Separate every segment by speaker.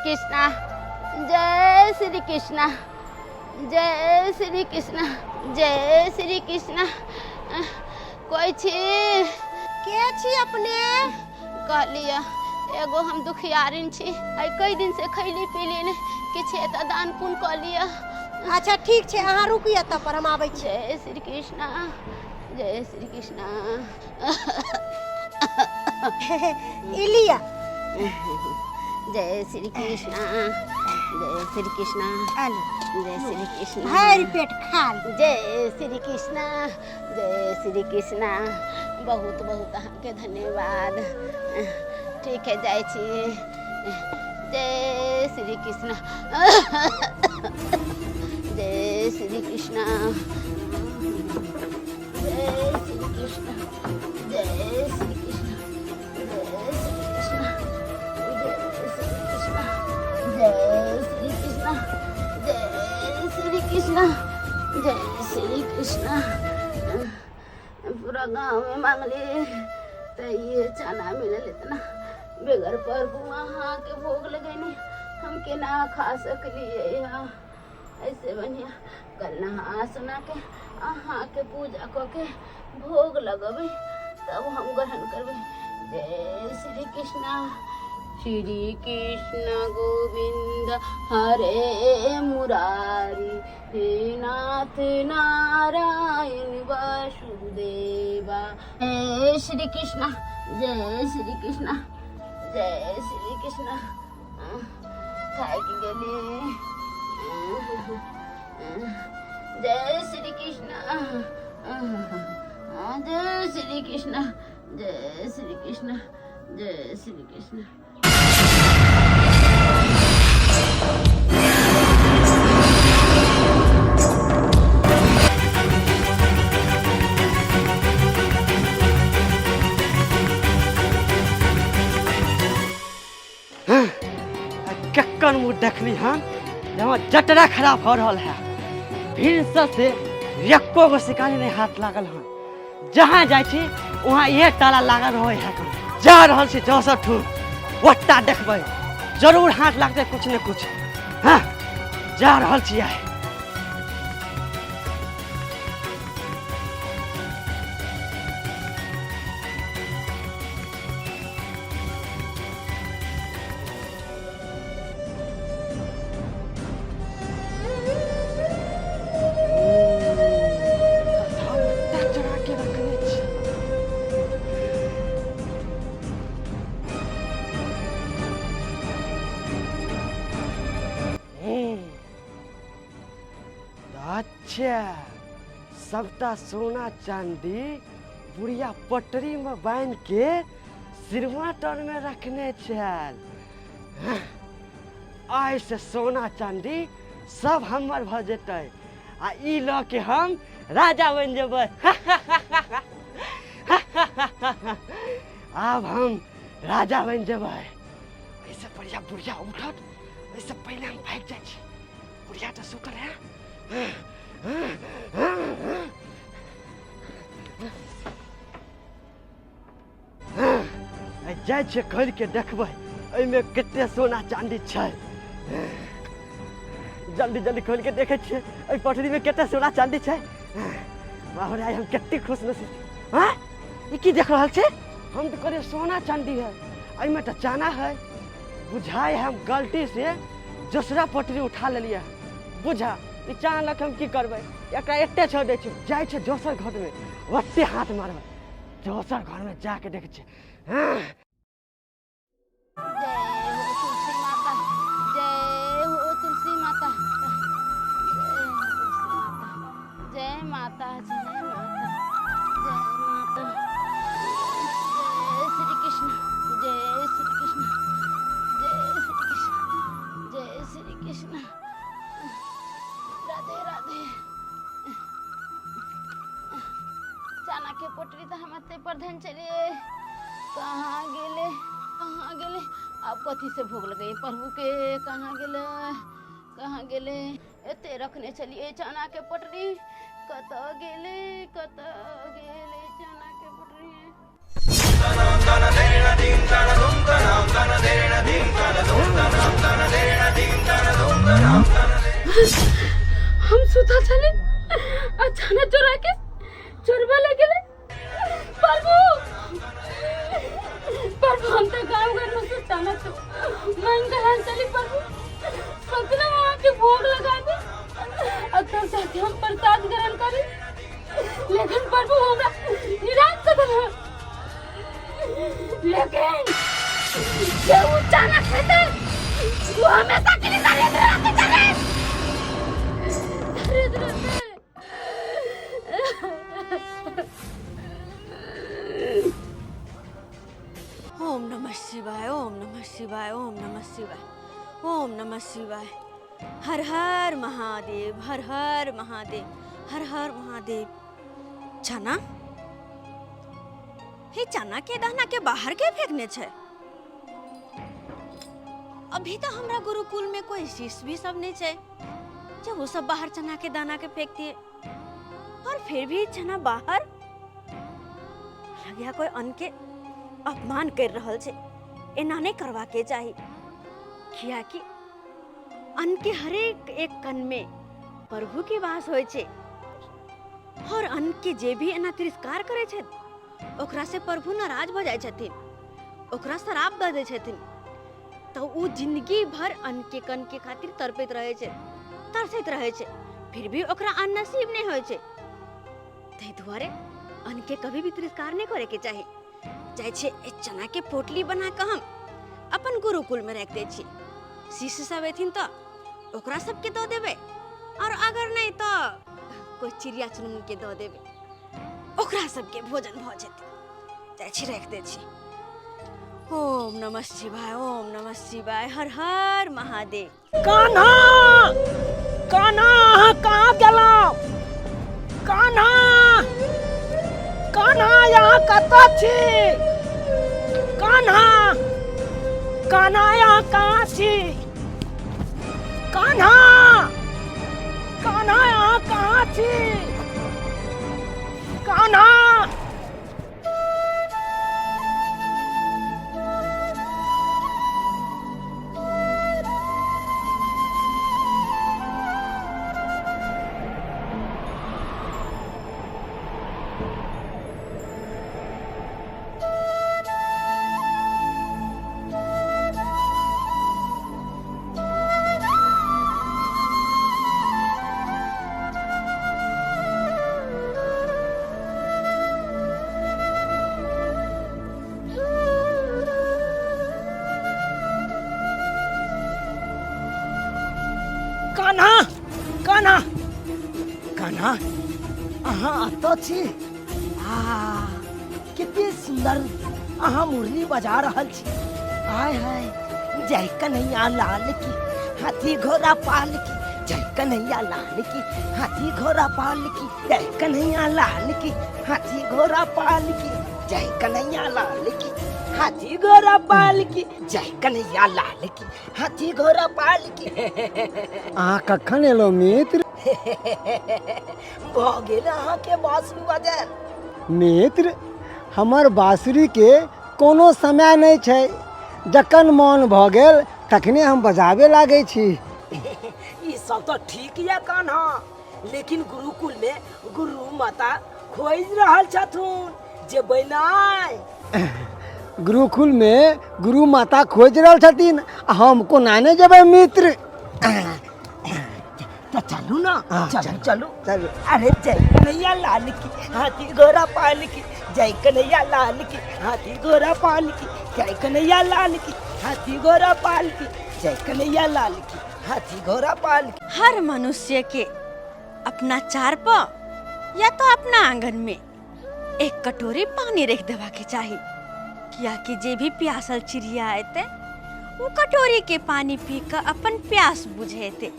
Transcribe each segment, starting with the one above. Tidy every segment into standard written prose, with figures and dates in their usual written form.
Speaker 1: कृष्णा, जय श्री कृष्णा, जय श्री कृष्णा, जय श्री कृष्णा। कोई छी
Speaker 2: के छी अपने?
Speaker 1: कहलिया एगो हम दुखियारिन छी, आई कई दिन से खैली पीली ने किछ एत दान पुण्य क लिया।
Speaker 2: अच्छा ठीक छे, अहाँ रुकिए तब पर हम आबै छी।
Speaker 1: जय श्री कृष्णा, जय श्री कृष्णा।
Speaker 2: इलिया
Speaker 1: जय श्री कृष्णा, जय श्री कृष्णा,
Speaker 2: आलो
Speaker 1: जय श्री कृष्णा।
Speaker 2: भर पेट खा ली।
Speaker 1: जय श्री कृष्णा, जय श्री कृष्णा। बहुत बहुत अहाँके धन्यवाद। ठीक है, जाय छी। जय श्री कृष्णा, जय श्री कृष्णा, जय श्री कृष्णा, जय श्री कृष्णा, जय श्री कृष्णा, जय श्री कृष्णा, जय श्री कृष्णा। पूरा गांव में मांगली तो ये चना मिले इतना बेगर पर वहाँ के भोग लगेनी हमके ना खा सकली। ऐसे बढ़िया कल नहा सुना के अहाँ के पूजा करके भोग लगबे तब हम ग्रहण करबे। जय श्री कृष्णा, श्री कृष्ण गोविंद हरे मुरारी, हे नाथ नारायण वासुदेवा। जय श्री कृष्णा, जय श्री कृष्णा, जय श्री कृष्णा। खाए के गेली। जय श्री कृष्णा, जय श्री कृष्णा, जय श्री कृष्णा, जय श्री कृष्णा।
Speaker 3: कक्कन मुँह देखली हम जहाँ जटरा खराब हो रहा है। भीड़ से एको गो शिकारी नहीं हाथ लागल हन। जहाँ जाए छी वहाँ ये ताला लागल रहे है। जा रहल छी 64 ठूर ओटा देखबै जरूर हाथ लागते कुछ न कुछ। हाँ जा रहल छी आए। अच्छा सबटा सोना चांदी बुढ़िया पटरी में बांध के सिरवा तर में रखने छल। आई से सोना चांदी सब हमर भ जेतै आ ई ल के हम राजा बन जेबै। अब हम राजा बन जेबै। ऐसे बढ़िया बुढ़िया उठत वैसे पहले हम भाग जाइ छी। बुढ़िया तो सुतल है। जाइ छै खोल के देखबै एहिमे कते सोना चांदी छै। जल्दी जल्दी खोल के देखे छियै एहि पटरी में कते सोना चांदी छै। बाहर आइ हम कते खुश नसीब। हाँ ये की देख रहल छै? हम तो करे सोना चांदी है एहिमे तो चाना है। बुझाए हम गलती से दूसरा पटरी उठा लेलिए। बुझा ई चाना लक हम की करबै? एकरा एते छोड़ दै छी। जाइ छै दोसर घर में ओते हाथ मारबै। दोसर घर में जाके देखे छै। हाँ
Speaker 1: जय हो तुलसी माता, जय माता, जय माता, जय माता, जय श्री कृष्ण, जय श्री कृष्ण, जय श्री कृष्ण, जय श्री कृष्ण। राधे राधे। चाना के पोटरी तो हम अते पर धन चलिए कहाँ गेले, कहाँ गेले? अब कथी से भोग लगे प्रभु के? कहाँ गेले, कहाँ गेले? एते रखने चलिए चना के पटरी। कत गेले, कत गेले चना के पटरी। हम सुता चले अचानक चोरा के चोरबा ले गेले। प्रभु प्रभु हम तो गाँव घर में सुताना तो मंगल चली। प्रभु सपना वहाँ के भोग लगा दे और तब जाके हम प्रसाद ग्रहण करें। लेकिन प्रभु हमरा निराश कर देना। लेकिन जो उचाना खेते वो हमेशा के लिए दरिद्र रहते चले। दरिद्र रहते।
Speaker 4: ओम नमः शिवाय, ओम नमः शिवाय, ओम नमः शिवाय, ओम नमः शिवाय। हर हर महादेव, हर हर महादेव, हर हर महादेव। चना हे चना के दाना के बाहर के फेंकने छे। अभी तो हमरा गुरुकुल में कोई शिष्य भी सब नहीं छे जब वो सब बाहर चना के दाना के फेंकती है। और फिर भी चना बाहर लगिया कोई अन्न के अपमान कर रहल छे। एना नहीं करवा के चाहिए, किया कि अन्न के हर एक कण में प्रभु की वास होय छे। और अन्न के जे भी एना तिरस्कार करे छे ओकरा से प्रभु नाराज भ जाय छथिन, ओकरा श्राप द दै छथिन। तो वो जिंदगी भर अन्न के कण के खातिर तड़पैत रहे छे, तरसैत रहे छे, फिर भी ओकरा अन्न नसीब नहीं होय छे। तै दुआरे अन्न के कभी भी तिरस्कार नहीं करे के चाहिए। चाहे छे चना के पोटली बना के हम अपन गुरुकुल में रख दे छी। शिष्य सब एथिन तो ओकरा सबके दो देबे, और अगर नहीं तो कोई चिड़िया चुनमुन के दो देबे, ओकरा सबके भोजन भ जेते। चाहे छी रख दे छी। ओम नमः शिवाय, ओम नमः शिवाय, हर हर महादेव।
Speaker 3: कान्हा कान्हा कहाँ गेला? कान्हा कान्हा यहाँ कतऽ छी? कान्हा कान्हा यहाँ कहाँ छी? कान्हा कान्हा यहाँ कहाँ छी? कान्हा कान्हा कान्हा कान्हा अहाँ अतऽ छी? कितनी सुंदर अहाँ मुरली बजा रहल छी। हाय हाय, जय कन्हैया लाल की, हाथी घोड़ा पाल की, जय कन्हैया लाल की, हाथी घोड़ा पाल की, जय कन्हैया लाल की, हाथी घोड़ा पाल की, जय कन्हैया लाल की, हाथी घोड़ा पाल की, जय कन्हैया लाल की, हाथी घोड़ा पाल की।
Speaker 5: अहाँ कखन एलहुँ मित्र?
Speaker 3: भऽ गेल अहाँके बाँसुरी बजायल।
Speaker 5: मित्र, हमर बाँसुरी के कोनो समय नहीं छै। जखन मन भऽ गेल तखने हम बजाबे लागै छी।
Speaker 3: ई सब तो ठीक है कान्हा, लेकिन गुरुकुल में गुरु माता खोज रहल छथुन, जेबै नहि?
Speaker 5: गुरुकुल में गुरु माता खोज रहल छथिन, हम कोना नहि जेबै मित्र?
Speaker 3: तो चलू ना, चलू चलू
Speaker 5: चलू।
Speaker 3: अरे जय कन्हैया लाल की, हाथी घोड़ा पाल की, जय कन्हैया लाल की, हाथी घोड़ा पाल की, जय कन्हैया लाल की, हाथी घोड़ा पाल की, जय कन्हैया लाल की, हाथी घोड़ा पाल की।
Speaker 4: हर मनुष्य के अपना चार पर या तो अपना आंगन में एक कटोरी पानी रख देवा के चाहिए, किया कि जे भी प्यासल चिड़िया आते वो कटोरी के पानी पी कर अपन प्यास बुझेते।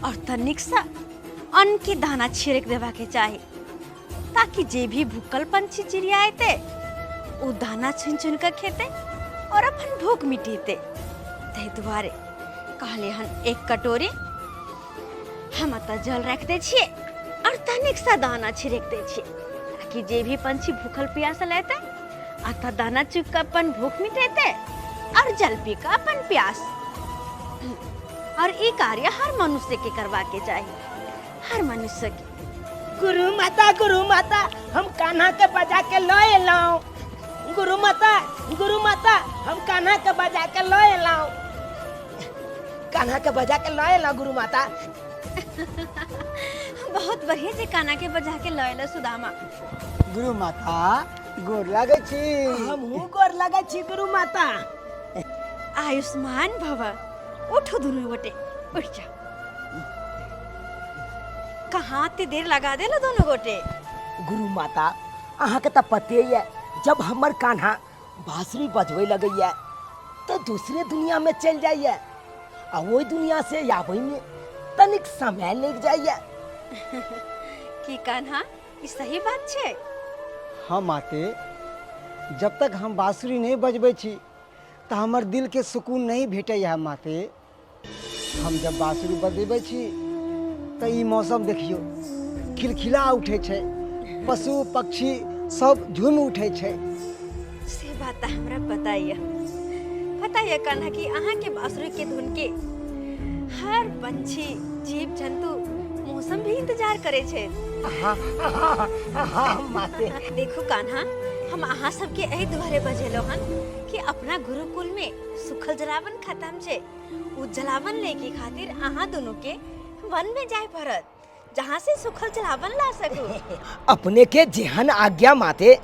Speaker 4: और तनिक सा अन्न के दाना छिड़क देवा के चाहिए, ताकि जे भी भूखल पंछी चिड़िया आते वो दाना चुन चुन कर खेते और अपन भूख मिटेते। तै दुआरे कहले हन एक कटोरी हम अतः जल रख दे छिए और तनिक सा दाना छिड़क दे छिए, ताकि जे भी पंछी भूखल प्यासल रहते अतः दाना चुग कर अपन भूख मिटेते और जल पी कर अपन प्यास। और ये कार्य हर मनुष्य के करवा के चाहिए, हर मनुष्य के।
Speaker 6: गुरु माता हम कान्हा के बजा के लो एलाओ। गुरु माता हम कान्हा के बजा के लो एलाओ। कान्हा के बजा के लो एलाओ गुरु माता।
Speaker 4: बहुत बढ़िया से कान्हा के बजा के लयला सुदामा।
Speaker 5: गुरु माता गोर लागै छी।
Speaker 6: हमहू गोर लगै छी गुरु माता।
Speaker 4: आयुष्मान भव। उठो दोनों गोटे, उठ जाओ। कहाँ ते देर लगा देला दोनों गोटे।
Speaker 6: गुरु माता अहाँ के तो पते है, जब हमर कान्हा बांसुरी बजवे लगैया तो दूसरे दुनिया में चल जाइए, और वही दुनिया से आवे में तनिक समय लग जाइए।
Speaker 4: की कान्हा ई सही बात छे।
Speaker 5: हाँ माते, जब तक हम बांसुरी नहीं बजबै छी तो हमर दिल के सुकून नहीं भेटैया माते। हम जब बांसुरी बजेबै छी तो ई मौसम देखियो खिलखिला उठे छै, पशु पक्षी सब झूम उठे छै।
Speaker 4: से बात हमरा पता है कान्हा कि अहाँ के बांसुरी के धुन के हर पंछी जीव जंतु मौसम भी इंतजार करे छे।
Speaker 6: हाँ माते।
Speaker 4: देखो कान्हा, हम अहाँ सबके एही दुआरे बजेलो हन कि अपना गुरुकुल में सुखल जलावन खत्म छे। उ जलावन लेके खातिर अहाँ दोनों के वन में जाए पड़त, जहाँ से सुखल जलावन ला सकू।
Speaker 6: अपने के जेहन आज्ञा माते,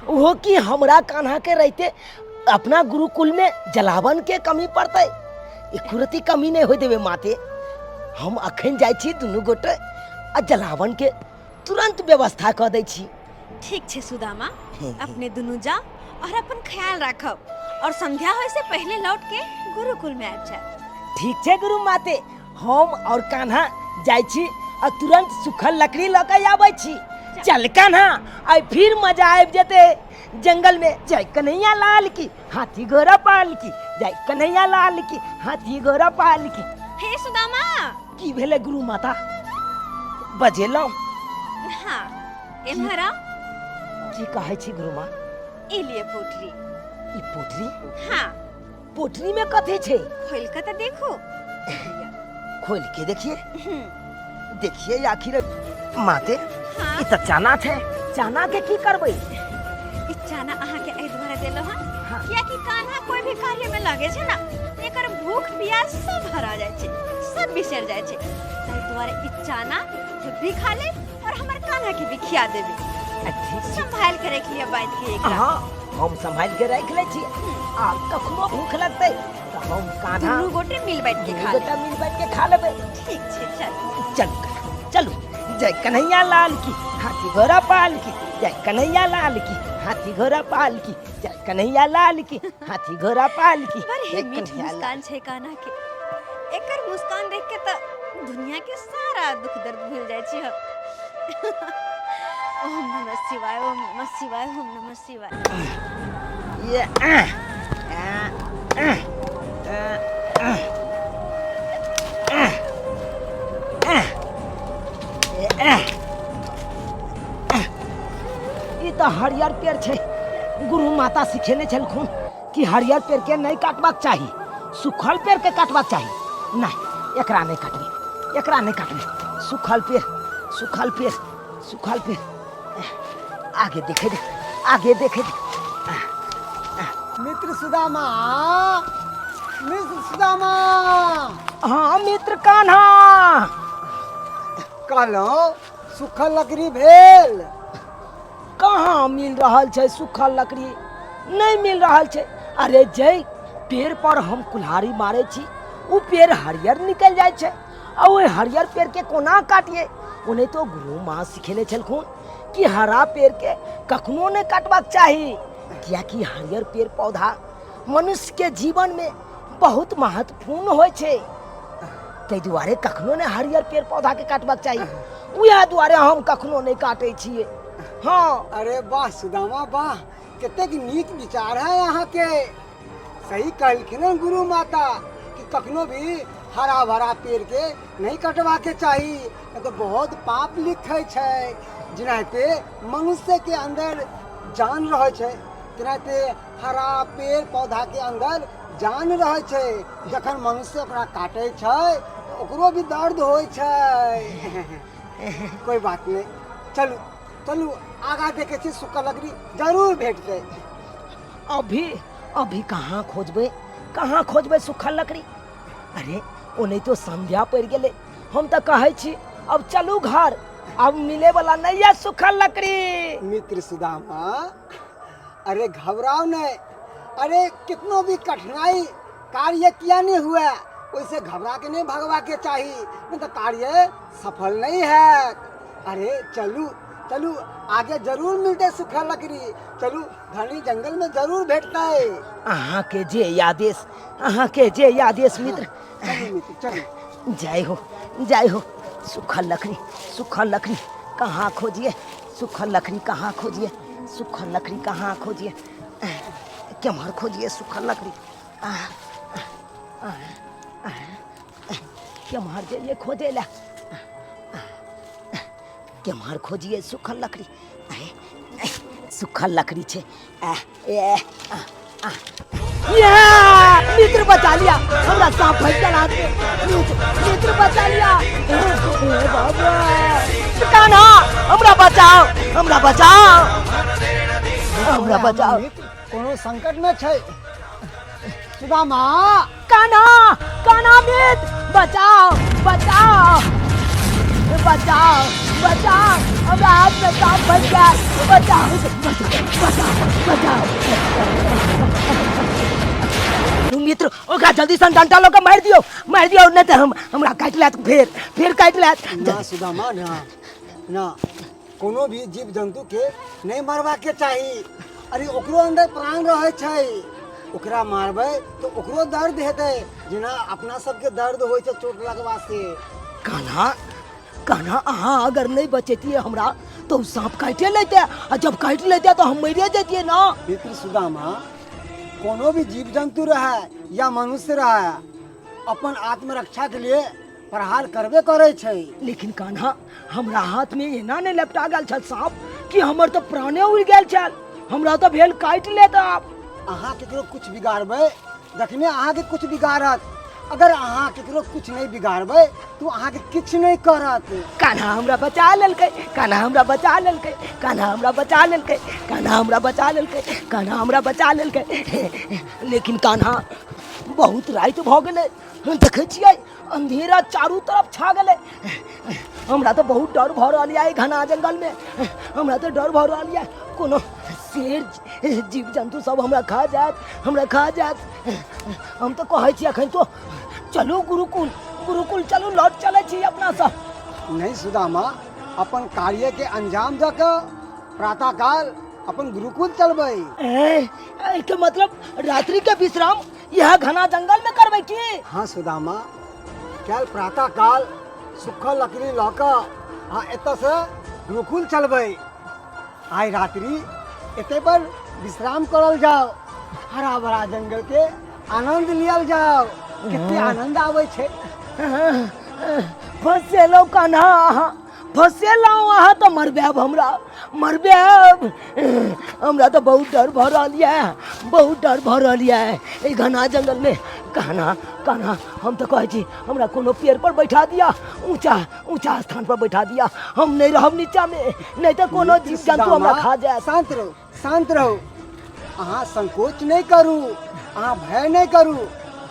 Speaker 6: वो कि हमरा कान्हा के रहते अपना गुरुकुल में जलावन के कमी पड़ते, एकुरती कमी नहीं हो देवे माते। हम अखन जाय छी दुनू गोटे आ जलावन के तुरंत व्यवस्था कर दै छी।
Speaker 4: ठीक छे सुदामा, अपने दोनों जाओ और अपन ख्याल रखब, और संध्या होए से पहले लौट के गुरुकुल में आब जाए।
Speaker 6: ठीक छे गुरु माते, हम और कान्हा जाय छी और तुरंत सुखल लकड़ी लेके आबै छी। चल कान्हा, आई फिर मजा आब जेते जंगल में। जय कन्हैया लाल की, हाथी घोड़ा पाल की। जय कन्हैया लाल की, हाथी घोड़ा पाल की।
Speaker 4: हे सुदामा।
Speaker 6: की भेले गुरु माता, बजेलौ?
Speaker 4: हाँ, एम्हरा
Speaker 6: की कहै छी गुरु माँ?
Speaker 4: ए लिए पोटरी।
Speaker 6: ई पोटरी?
Speaker 4: हाँ,
Speaker 6: पोटरी में कथी छे?
Speaker 4: खोल के तो देखो।
Speaker 6: खोल के देखिए। देखिए आखिर माते,
Speaker 4: हाँ।
Speaker 6: ई त चना छे। चना के की करबै?
Speaker 4: ई चना अहाँ के एहि दुआरे देलो हन,
Speaker 6: हाँ।
Speaker 4: किया कि कान्हा कोई भी कार्य में लगे छे ना, एकर भूख प्यास सब हरा जाय छे, सब बिसर जाय छे। ताहि दुआरे ई चना भी खा ले और हमर कान्हा के भी खिया देबे। संभाल के रख लिया बात के एकरा।
Speaker 6: हाँ, हम संभाल के रख ले छी। आ कखनो भूख लगते तो हम कान्हा
Speaker 4: दुनू गोटे मिल बैठ के खा
Speaker 6: गोटा मिल बैठ के खा लेबै।
Speaker 4: ठीक छे, चल।
Speaker 6: चल चलो। जय कन्हैया लाल की, हाथी घोड़ा पाल की। जय कन्हैया लाल की, हाथी घोड़ा पाल की। जय कन्हैया लाल की, हाथी घोड़ा पाल की।
Speaker 4: बड़ी मीठ मुस्कान छे कान्हा के। एकर मुस्कान देख के तो दुनिया के सारा दुख दर्द भूल जाय छी हम। ओम नमः शिवाय, ओम नमः शिवाय, ओम नमः शिवाय।
Speaker 6: ये ई तो हरियर पेड़ छे। गुरु माता सिखेने छलखुन कि हरियर पेड़ के नहीं काटबाक चाही, सुखल पेड़ के काटबाक चाही। नहीं, एकरा नहीं काटबे, एकरा नहीं काटबे। सुखल पेड़, सुखल पेड़, सुखल पेड़। आगे देखे दे, आगे देखे दे।
Speaker 5: मित्र सुदामा, मित्र सुदामा।
Speaker 6: हाँ मित्र कान्हा।
Speaker 5: कहलौं सुखल लकड़ी भेल?
Speaker 6: कहाँ मिल रहा छे सुखल लकड़ी? नहीं मिल रहा छे। अरे जय पेड़ पर हम कुल्हाड़ी मारे छी, वो पेड़ हरियर निकल जाए छे, और वो हरियर पेड़ के कोना काटिए? उन्हें तो गुरु माँ सिखेले छलखुन कि हरा पेड़ के कखनो नहीं काटबाक चाही, किया कि हरियर पेड़ पौधा मनुष्य के जीवन में बहुत महत्वपूर्ण होय छे। तै दुआरे कखनो ने हरियर पेड़ पौधा के काटबाक चाहिए। उहे दुआरे हम कखनो नहीं काटे छिए। हाँ।
Speaker 5: अरे वाह सुदामा वाह, कतेक नीक विचार है यहाँ के। सही कहलखिन गुरु माता कि कखनो भी हरा भरा पेड़ के नहीं कटवा के चाही, तो बहुत पाप लिखे छै। जेनाहिते मनुष्य के अंदर जान रहे छै, तेनाहिते हरा पेड़ पौधा के अंदर जान रहे छै जखन मनुष्य ओकरा काटे छै तो ओकरो भी दर्द होइ छै। कोई बात नहीं, चलू चलू आगा देखे छी, सुखल लकड़ी जरूर भेटतै।
Speaker 6: अभी अभी कहाँ खोजबै सूखल लकड़ी? अरे ओ नहीं तो संध्या पड़ गेले, हम तो कहै छी अब चलू घर, अब मिले वाला नहीं है सूखल लकड़ी।
Speaker 5: मित्र सुदामा, अरे घबराओ नहीं, अरे कितनो भी कठिनाई कार्य किया नहीं हुआ वैसे घबरा के नहीं भगवा के चाहिए, नहीं तो कार्य सफल नहीं है। अरे चलू चलू आगे जरूर मिलते सूखा लकड़ी, चलू घनी जंगल में जरूर भेटता है।
Speaker 6: अहाँ के जे आदेश मित्र।
Speaker 5: चलू मित्र चलू।
Speaker 6: जय हो सूखल लकड़ी कहाँ खोजिए, सूखल लकड़ी कहाँ खोजिए, केम्हर खोजिए सूखल लकड़ी, केम्हर जाइए खोजे ला, केम्हर खोजिए सूखल लकड़ी, सूखल लकड़ी छे। मित्र बचा लिया, हमरा सांप फंस गया हाथ में, मित्र बचा लिया। बाबा कान्हा हमरा बचाओ।
Speaker 5: मित्र कोनो संकट में छै सुदामा।
Speaker 6: कान्हा मित्र बचाओ, हमरा हाथ में सांप फंस गया, बचाओ। मित्र ओकरा जल्दी सन डंटा लो के मार दियो, नहीं तो हमरा काट लेत, फिर काट लेत।
Speaker 5: ना सुदामा ना, कोनो भी जीव जंतु के नहीं मरवा के चाहिए। अरे ओकरो अंदर प्राण रहे छै, ओकरा मारबै तो ओकरो दर्द हेतै, जेना अपना सबके दर्द होइ छै चोट लगवा से।
Speaker 6: कान्हा अहाँ अगर नहीं बचेतिए हमरा तो सांप काटे लेते, और जब काट लेते तो हम मरिए जेतिए ना।
Speaker 5: मित्र सुदामा, कोनो भी जीव जंतु रहे या मनुष्य रहे अपन आत्मरक्षा के लिए प्रहार करबे करे छै।
Speaker 6: लेकिन कान्हा हमरा हाथ में एना नहीं लपटा गेल छल सांप कि हमर तो प्राणे उड़ गेल छल, हमरा तो भेल काट लेत।
Speaker 5: अहाँ केकरो कुछ बिगाड़बै जखने अहाँ के कुछ बिगाड़त, अगर अहाँ केकरो कुछ नहीं बिगाड़बै तो अहाँ के किछ नहीं करत।
Speaker 6: कान्हा हमरा बचा लेलकै, लेकिन कान्हा बहुत रात भ गेलै, देखे छियै अंधेरा चारू तरफ छा गेलै, हमरा तो बहुत डर भ रहल है घना जंगल में, हमरा तो डर भ रहल है कोनो शेर जीव जंतु सब हमरा खा जात। हम तो कहै छी अखन तो चलू गुरुकुल चलू, लौट चले छी अपना सब।
Speaker 5: नहीं सुदामा, अपन कार्य के अंजाम दऽ कऽ प्रातः काल अपन गुरुकुल चलबै।
Speaker 6: के मतलब रात्रि के विश्राम यह घना जंगल में करबै की?
Speaker 5: हाँ सुदामा, कल प्रातः काल सूखल लकड़ी लऽ कऽ अहाँ एतऽ से गुरुकुल चलबै। आइ रात्रि एते पर विश्राम करल जाओ, हरा भरा जंगल के आनंद लियल जाओ, कितने आनंद आवे छै।
Speaker 6: फसेलौ कान्हा, अहाँ तो मरबैब, हमरा तो बहुत डर भ रहल है ई घना जंगल में। कान्हा हम तो कहै छी हमरा कोनो पेड़ पर बैठा दिया, ऊंचा स्थान पर बैठा दिया, हम नहीं रहब नीचा में, नहीं तो कोनो जीव जंतु हमरा खा जाए।
Speaker 5: शांत रहो, अहाँ संकोच नहीं करू, अहाँ भय नहीं करू,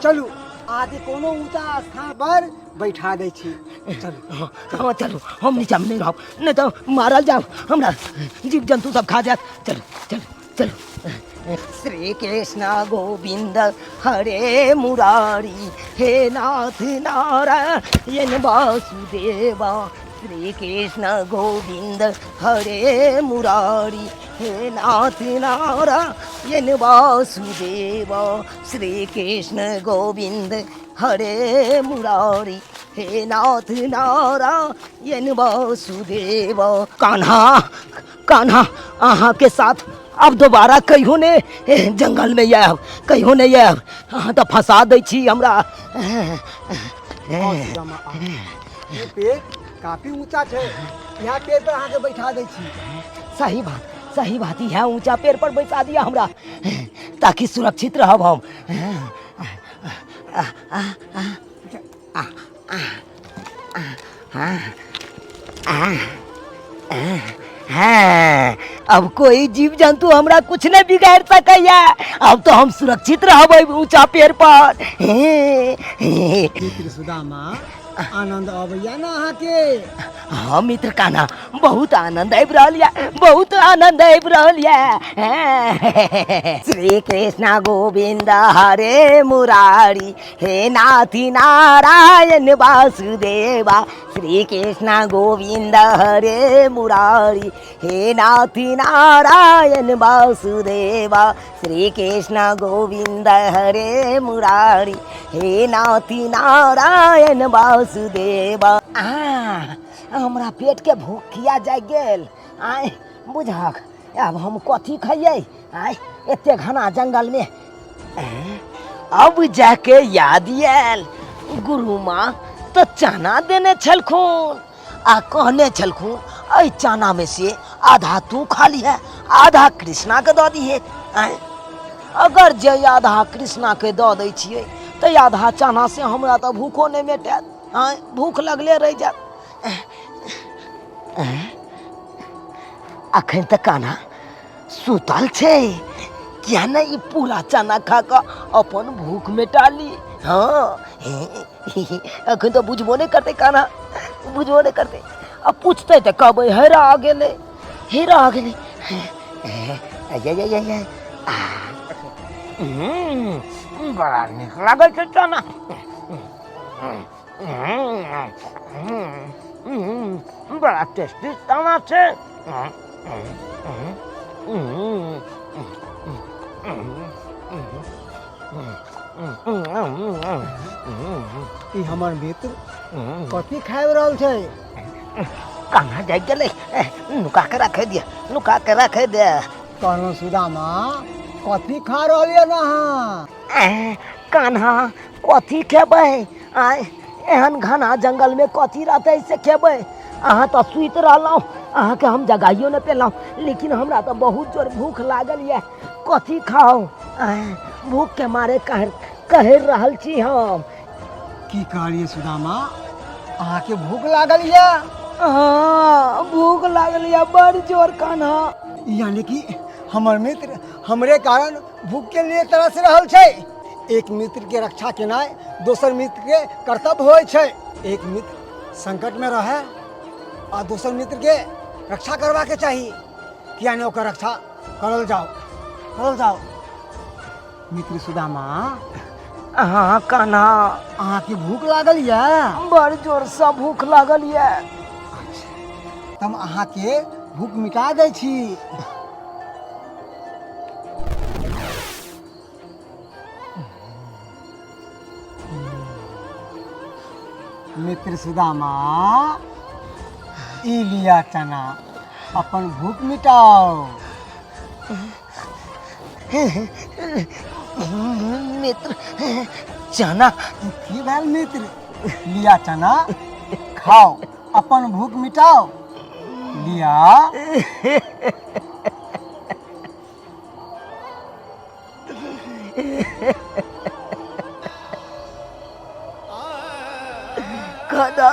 Speaker 5: चलू आगे कोनो ऊंचा स्थान पर बैठा दै छी।
Speaker 6: चलू चलू, हम नीचा में नहीं रहब, नहीं तो मारल जाओ, हमरा जीव जंतु सब खा जात। चलू। श्री कृष्ण गोविंद हरे मुरारी, हे नाथ नारायण वासुदेवा। श्री कृष्ण गोविंद हरे मुरारी, हे नाथ नारायण वासुदेवा। श्री कृष्ण गोविंद हरे मुरारी, हे नाथ नारायण वासुदेवा। कान्हा अहाँ के साथ अब दोबारा कहियो ने जंगल में आयब, अहाँ तो फंसा दै छी हमरा।
Speaker 5: ये पेड़ काफी ऊंचा छै, यहाँ पेड़ पर अहाँ के बैठा दै छी।
Speaker 6: सही बात, यहाँ ऊंचा पेड़ पर बैठा दिया हमरा, ताकि सुरक्षित रहब हम। हाँ, अब कोई जीव जंतु हमरा कुछ नहीं बिगाड़ सकैया। अब तो हम सुरक्षित रहबै ऊंचा पेड़ पर।
Speaker 5: मित्र सुदामा आनंद अबैया ना अहाँके?
Speaker 6: हाँ मित्र कान्हा, बहुत आनंद आबि रहल यऽ, बहुत आनंद आबि रहल यऽ। श्री कृष्ण गोविंद हरे मुरारी, हे नाथी नारायण वासुदेवा। श्री कृष्ण गोविंद हरे मुरारी, हे नाथी नारायण वासुदेवा। श्री कृष्ण गोविंद हरे मुरारी, हे नाथी नारायण वासुदेवा। हमरा पेट के भूख खिया जाय गेल। आय बुझक, अब हम कथी खइयै? आय एते घना जंगल में। अब जाके याद आयल, गुरु माँ तो चना देने छलखुन आ कहने छलखुन एहि चना में से आधा तू खा लिहे, आधा कृष्णा के दऽ दिहे। आय अगर जे आधा कृष्णा के दऽ दै छियै तऽ आधा चना से हमरा तऽ भूखो नहि मेटत। आय भूख लगले रहि जायत। अखन तक कान्हा सुतल छै, किया नहीं पूरा चना खा कऽ अपन भूख मिटा ली। हाँ अखन तो बुझबो नहीं करते कान्हा, बुझबो नहीं करते। अब पूछते तो कहबै हेरा गेलै, हेरा गेलै। बड़ा नीक लागै छै चना। बड़ा टेस्टी चना छै।
Speaker 5: ई हमर मित्र कथी खाबि रहल छै?
Speaker 6: कहाँ जाय गेलै? नुका के रखे दिया, नुका के रखे दे।
Speaker 5: कहलहुँ सुदामा कथी खा रहल यऽ अहाँ?
Speaker 6: कान्हा कथी खेबै? आय एहन घना जंगल में कथी रहतै से खेबै? अहाँ तो सुति रहलहुँ, अहाँके हम जगाइयो नहीं पेलहुँ, लेकिन हमरा तो बहुत जोर भूख लागल यऽ। कथी खाओ? भूख के मारे कहि रहल छी हम।
Speaker 5: की कहलियै सुदामा, अहाँके भूख लागल यऽ?
Speaker 6: हाँ भूख लागल यऽ बड़ जोर कान्हा।
Speaker 5: यानी कि हमर मित्र हमरे कारण भूख के लिए तरस रहल छै। एक मित्र के रक्षा केनाइ दोसर मित्र के कर्तव्य होइ छै। एक मित्र संकट में रहे आ दोसर मित्र के रक्षा करबा के चाही, किया नहीं ओकर रक्षा करल जाओ, करल जाओ। मित्र सुदामा
Speaker 6: हाँ कान्हा,
Speaker 5: अहाँके भूख लागल यऽ?
Speaker 6: बड़ जोर से भूख लागल यऽ।
Speaker 5: तब अहाँके भूख मिटा दै छी। मित्र सुदामा ई लिया चना, अपन भूख मिटाओ।
Speaker 6: मित्र चना
Speaker 5: की भेल मित्र? लिया चना खाओ, अपन भूख मिटाओ। लिया।
Speaker 6: खाना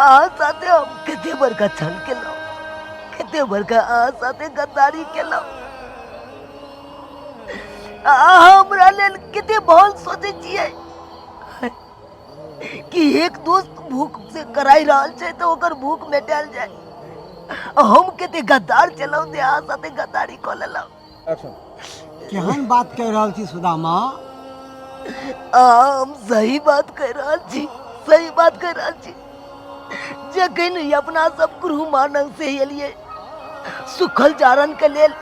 Speaker 6: आ साथे हम कते बड़का छल केलहुँ, कते बड़का आ साथे गद्दारी केलहुँ। हमरा लेल कते भल सोचे छियै कि एक दोस्त भूख से कराई रहल छै तो ओकर भूख मेटाल जाए। हम कते गद्दार छलहुँ, अहाँ साथे गद्दारी कऽ लेलहुँ।
Speaker 5: केहन बात कह रहल छी सुदामा?
Speaker 6: हम सही बात कह रहल छी, सही बात कह रहल छी। जखन अपना सब गुरु मानव से एलिए सुखल चारण के लेल,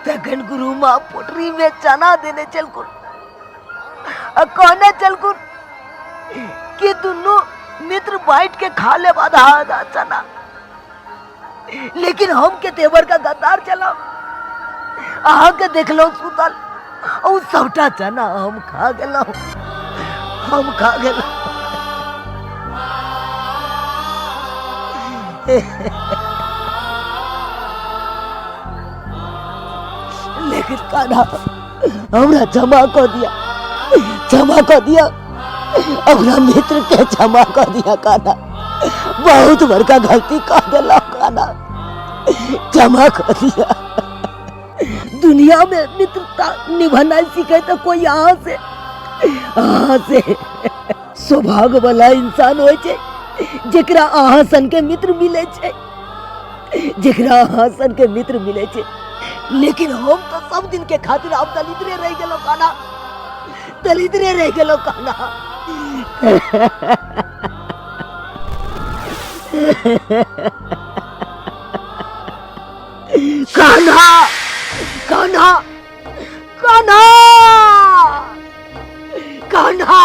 Speaker 6: तखन गुरु माँ पोटरी में चना देने चलकुन आ कहने चलकुन कि दुनू मित्र बांट के खा ले आधा आधा चना। लेकिन हम के तेवर का गद्दार चला, अहाँ के देखलहुँ सुतल, ओ सबटा चना हम खा गेलहुँ, हम खा गेलहुँ। लेकिन कान्हा हमरा क्षमा कऽ दिया, क्षमा कर दिया, अपना मित्र के क्षमा कर दिया कान्हा। बहुत बड़का गलती कर दिला कान्हा, क्षमा कर दिया। दुनिया में मित्रता निभाना सीखे तो कोई यहाँ से सौभाग्य वाला इंसान हो छे जेकरा अहाँ सन के मित्र मिले छे, जेकरा अहाँ सन के मित्र मिले छे। लेकिन हम तो सब दिन के खातिर आप दलिद्रे रह गेलो कान्हा, दलिद्रे रह गेलो कान्हा। कान्हा कान्हा कान्हा कान्हा